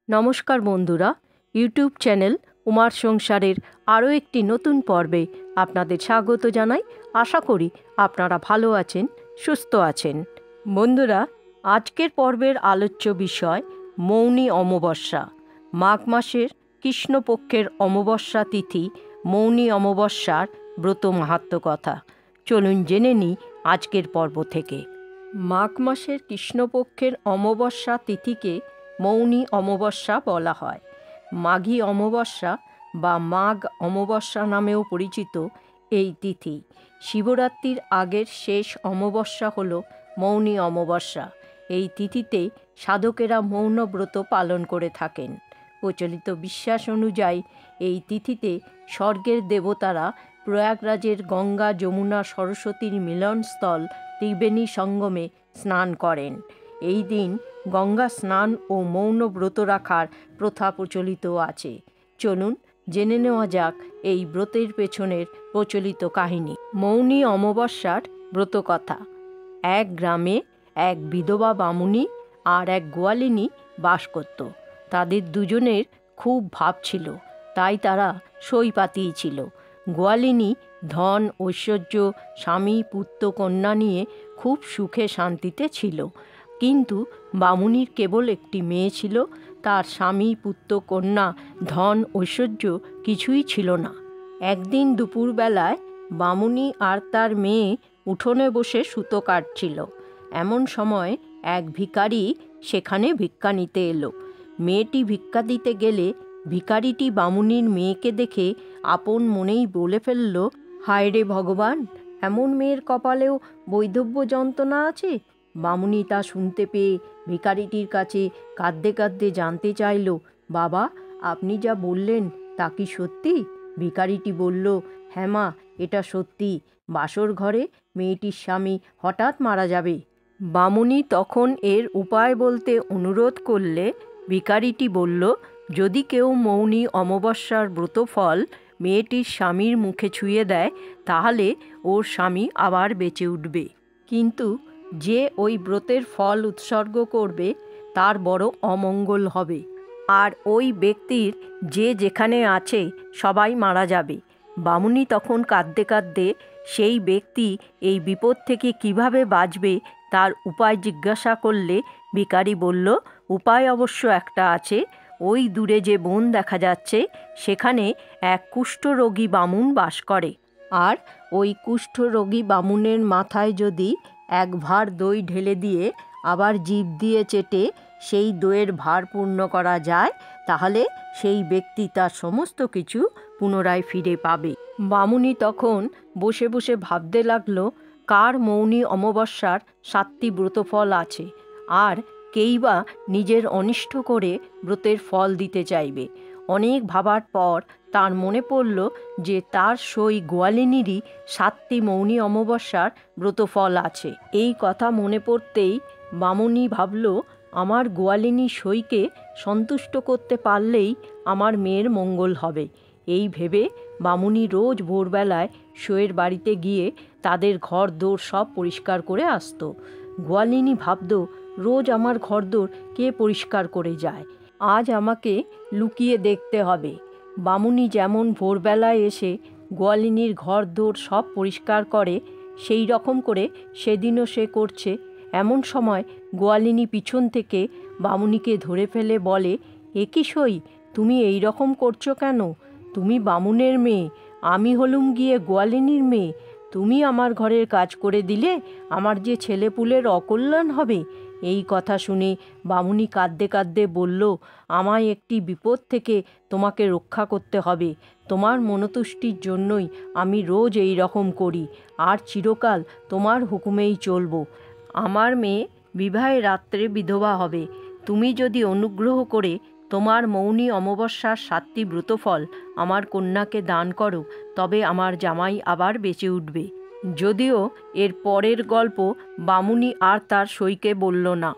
নমস্কার বন্ধুরা, YouTube channel উমার সংসারের আরও একটি নতুন পর্বে আপনাদের স্বাগত জানাই। আশা করি আপনারা ভালো আছেন, সুস্থ আছেন। বন্ধুরা, আজকের পর্বের আলোচ্য বিষয় মৌনী অমাবস্যা। মাঘ মাসের কৃষ্ণপক্ষের অমাবস্যা তিথি মৌনী অমাবস্যার ব্রত মাহাত্ম্য কথা চলুন জেনে নিই আজকের পর্ব থেকে। মাঘ মাসের কৃষ্ণপক্ষের অমাবস্যা তিথিকে মৌনী অমাবস্যা বলা হয়। মাঘী অমাবস্যা বা মাঘ অমাবস্যা নামেও পরিচিত এই তিথি। শিবরাত্রির আগের শেষ অমাবস্যা হল মৌনী অমাবস্যা। এই তিথিতে সাধকেরা মৌন ব্রত পালন করে থাকেন। প্রচলিত বিশ্বাস অনুযায়ী এই তিথিতে স্বর্গের দেবতারা প্রয়াগরাজের গঙ্গা, যমুনা, সরস্বতীর মিলনস্থল ত্রিবেণী সঙ্গমে স্নান করেন। এই দিন গঙ্গা স্নান ও মৌন ব্রত রাখার প্রথা প্রচলিত আছে। চলুন জেনে নেওয়া যাক এই ব্রতের পেছনের প্রচলিত কাহিনী। মৌনী অমাবস্যার ব্রতকথা। এক গ্রামে এক বিধবা বামুনী আর এক গোয়ালিনী বাস করত। তাদের দুজনের খুব ভাব ছিল, তাই তারা সই পাতিয়েছিল। গোয়ালিনী ধন, ঐশ্বর্য, স্বামী, পুত্র, কন্যা নিয়ে খুব সুখে শান্তিতে ছিল। কিন্তু বামুনির কেবল একটি মেয়ে ছিল। তার স্বামী, পুত্র, কন্যা, ধন, ঐশ্বর্য কিছুই ছিল না। একদিন দুপুরবেলায় বামুনি আর তার মেয়ে উঠোনে বসে সুতো কাটছিল। এমন সময় এক ভিখারি সেখানে ভিক্ষা নিতে এলো। মেয়েটি ভিক্ষা দিতে গেলে ভিখারিটি বামুনির মেয়েকে দেখে আপন মনেই বলে ফেলল, হায় রে ভগবান, এমন মেয়ের কপালেও বৈধব্য যন্ত্রণা আছে। বামুনি তা শুনতে পেয়ে ভিখারিটির কাছে কাঁদতে কাঁদতে জানতে চাইল, বাবা, আপনি যা বললেন তা কি সত্যি? ভিখারিটি বলল, হ্যাঁ মা, এটা সত্যি। বাসর ঘরে মেয়েটির স্বামী হঠাৎ মারা যাবে। বামুনি তখন এর উপায় বলতে অনুরোধ করলে ভিখারিটি বলল, যদি কেউ মৌনী অমাবস্যার ব্রতফল মেয়েটির স্বামীর মুখে ছুঁয়ে দেয় তাহলে ওর স্বামী আবার বেঁচে উঠবে। কিন্তু যে ওই ব্রতের ফল উৎসর্গ করবে তার বড় অমঙ্গল হবে, আর ওই ব্যক্তির যে যেখানে আছে সবাই মারা যাবে। বামুনি তখন কাঁদতে কাঁদতে সেই ব্যক্তি এই বিপদ থেকে কিভাবে বাঁচবে তার উপায় জিজ্ঞাসা করলে ভিখারি বলল, উপায় অবশ্য একটা আছে। ওই দূরে যে বন দেখা যাচ্ছে সেখানে এক কুষ্ঠরোগী বামুন বাস করে, আর ওই কুষ্ঠরোগী বামুনের মাথায় যদি এক ভাঁড় দই ঢেলে দিয়ে আবার জিভ দিয়ে চেটে সেই দইয়ের ভাঁড় পূর্ণ করা যায় তাহলে সেই ব্যক্তি তার সমস্ত কিছু পুনরায় ফিরে পাবে। বামুনি তখন বসে বসে ভাবতে লাগলো, কার মৌনী অমাবস্যার 7টি ব্রতফল আছে, আর কেই বা নিজের অনিষ্ট করে ব্রতের ফল দিতে চাইবে। অনেক ভাবার পর তার মনে পড়ল যে তার সই গোয়ালিনীরই 7টি মৌনী অমাবস্যার ব্রতফল আছে। এই কথা মনে পড়তেই বামুনি ভাবল, আমার গোয়ালিনী সইকে সন্তুষ্ট করতে পারলেই আমার মেয়ের মঙ্গল হবে। এই ভেবে বামুনি রোজ ভোরবেলায় সইয়ের বাড়িতে গিয়ে তাদের ঘর দোর সব পরিষ্কার করে আসত। গোয়ালিনী ভাবত, রোজ আমার ঘরদোর কে পরিষ্কার করে যায়, আজ আমাকে লুকিয়ে দেখতে হবে। বামুনি যেমন ভোরবেলায় এসে গোয়ালিনীর ঘরদোর সব পরিষ্কার করে সেই রকম করে সেদিনও সে করছে। এমন সময় গোয়ালিনী পিছন থেকে বামুনিকে ধরে ফেলে বলে, এ কি সই, তুমি এই রকম করছো কেন? তুমি বামুনের মেয়ে, আমি হলুম গিয়ে গোয়ালিনীর মেয়ে। তুমি আমার ঘরের কাজ করে দিলে আমার যে ছেলেপুলের অকল্যাণ হবে। এই কথা শুনে বামুনি কাঁদতে কাঁদতে বলল, আমায় একটি বিপদ থেকে তোমাকে রক্ষা করতে হবে। তোমার মনতুষ্টির জন্যই আমি রোজ এই রকম করি, আর চিরকাল তোমার হুকুমেই চলব। আমার মেয়ে বিবাহের রাত্রে বিধবা হবে। তুমি যদি অনুগ্রহ করে তোমার মৌনী অমাবস্যার 7টি ব্রতফল আমার কন্যাকে দান করো তবে আমার জামাই আবার বেঁচে উঠবে। যদিও এর পরের গল্প বামুনি আর তার সইকে বলল না।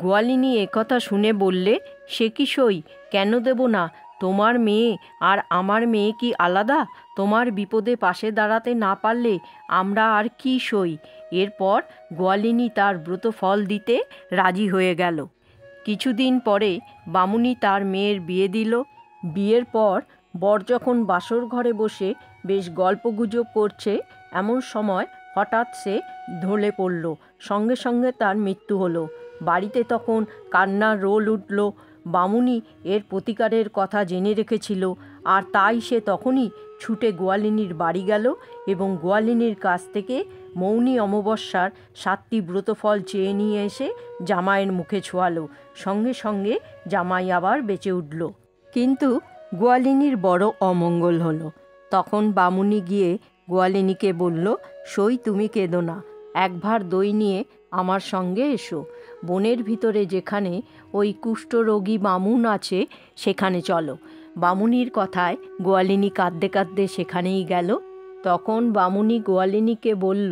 গোয়ালিনী একথা শুনে বললে, সে কি সই, কেন দেব না? তোমার মেয়ে আর আমার মেয়ে কি আলাদা? তোমার বিপদে পাশে দাঁড়াতে না পারলে আমরা আর কি সই? এরপর গোয়ালিনী তার ব্রতফল দিতে রাজি হয়ে গেল। কিছুদিন পরে বামুনি তার মেয়ের বিয়ে দিল। বিয়ের পর বর যখন বাসর ঘরে বসে বেশ গল্পগুজব করছে, এমন সময় হঠাৎ সে ঢলে পড়ল। সঙ্গে সঙ্গে তার মৃত্যু হলো। বাড়িতে তখন কান্নার রোল উঠল। বামুনি এর প্রতিকারের কথা জেনে রেখেছিল, আর তাই সে তখনই ছুটে গোয়ালিনীর বাড়ি গেল এবং গোয়ালিনীর কাছ থেকে মৌনী অমাবস্যার 7টি ব্রতফল চেয়ে নিয়ে এসে জামাইয়ের মুখে ছোঁয়ালো। সঙ্গে সঙ্গে জামাই আবার বেঁচে উঠল। কিন্তু গোয়ালিনীর বড় অমঙ্গল হলো। তখন বামুনি গিয়ে গোয়ালিনীকে বলল, সই তুমি কেঁদো না, এক ভাঁড় দই নিয়ে আমার সঙ্গে এসো। বনের ভিতরে যেখানে ওই কুষ্ঠরোগী বামুন আছে সেখানে চলো। বামুনির কথায় গোয়ালিনী কাঁদতে কাঁদতে সেখানেই গেল। তখন বামুনি গোয়ালিনীকে বলল,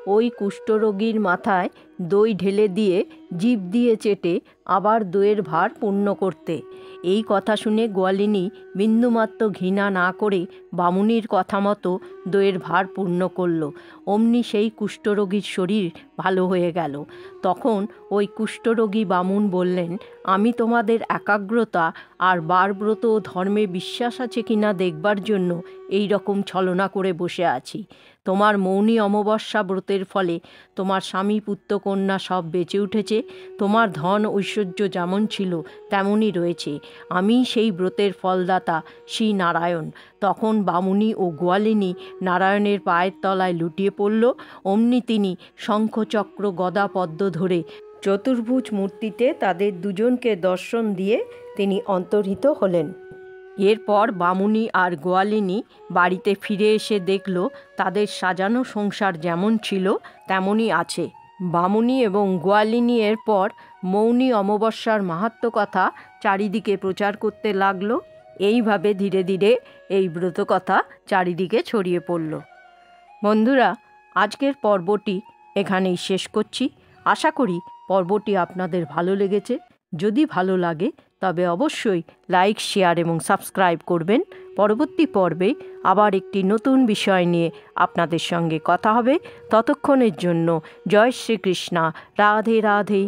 ওই কুষ্ঠরোগীর মাথায় দই ঢেলে দিয়ে জিভ দিয়ে চেটে আবার দইয়ের ভার পূর্ণ করতে। এই কথা শুনে গোয়ালিনী বিন্দুমাত্র ঘৃণা না করে বামুনির কথা মতো দইয়ের ভার পূর্ণ করল। অমনি সেই কুষ্ঠরোগীর শরীর ভালো হয়ে গেল। তখন ওই কুষ্ঠরোগী বামুন বললেন, আমি তোমাদের একাগ্রতা আর বারব্রত ও ধর্মে বিশ্বাস আছে কিনা দেখবার জন্য এই রকম ছলনা করে বসে আছি। তোমার মৌনী অমাবস্যা ব্রতের ফলে তোমার স্বামী পুত্রকন্যা সব বেঁচে উঠেছে। তোমার ধন ঐশ্বর্য যেমন ছিল তেমনই রয়েছে। আমি সেই ব্রতের ফলদাতা শ্রী নারায়ণ। তখন বামুনি ও গোয়ালিনী নারায়ণের পায়ের তলায় লুটিয়ে পড়ল। অমনি তিনি শঙ্খ চক্র গদা পদ্ম ধরে চতুর্ভুজ মূর্তিতে তাদের দুজনকে দর্শন দিয়ে তিনি অন্তর্হিত হলেন। এরপর বামুনি আর গোয়ালিনী বাড়িতে ফিরে এসে দেখল তাদের সাজানো সংসার যেমন ছিল তেমনই আছে। বামুনি এবং গোয়ালিনী এরপর মৌনী অমাবস্যার মাহাত্ম্য কথা চারিদিকে প্রচার করতে লাগলো। এইভাবে ধীরে ধীরে এই ব্রতকথা চারিদিকে ছড়িয়ে পড়ল। বন্ধুরা, আজকের পর্বটি এখানেই শেষ করছি। আশা করি পর্বটি আপনাদের ভালো লেগেছে। যদি ভালো লাগে তবে অবশ্যই লাইক, শেয়ার এবং সাবস্ক্রাইব করবেন। পরবর্তী পর্বে আবার একটি নতুন বিষয় নিয়ে আপনাদের সঙ্গে কথা হবে। ততক্ষণের জন্য জয় শ্রীকৃষ্ণ। রাধে রাধে।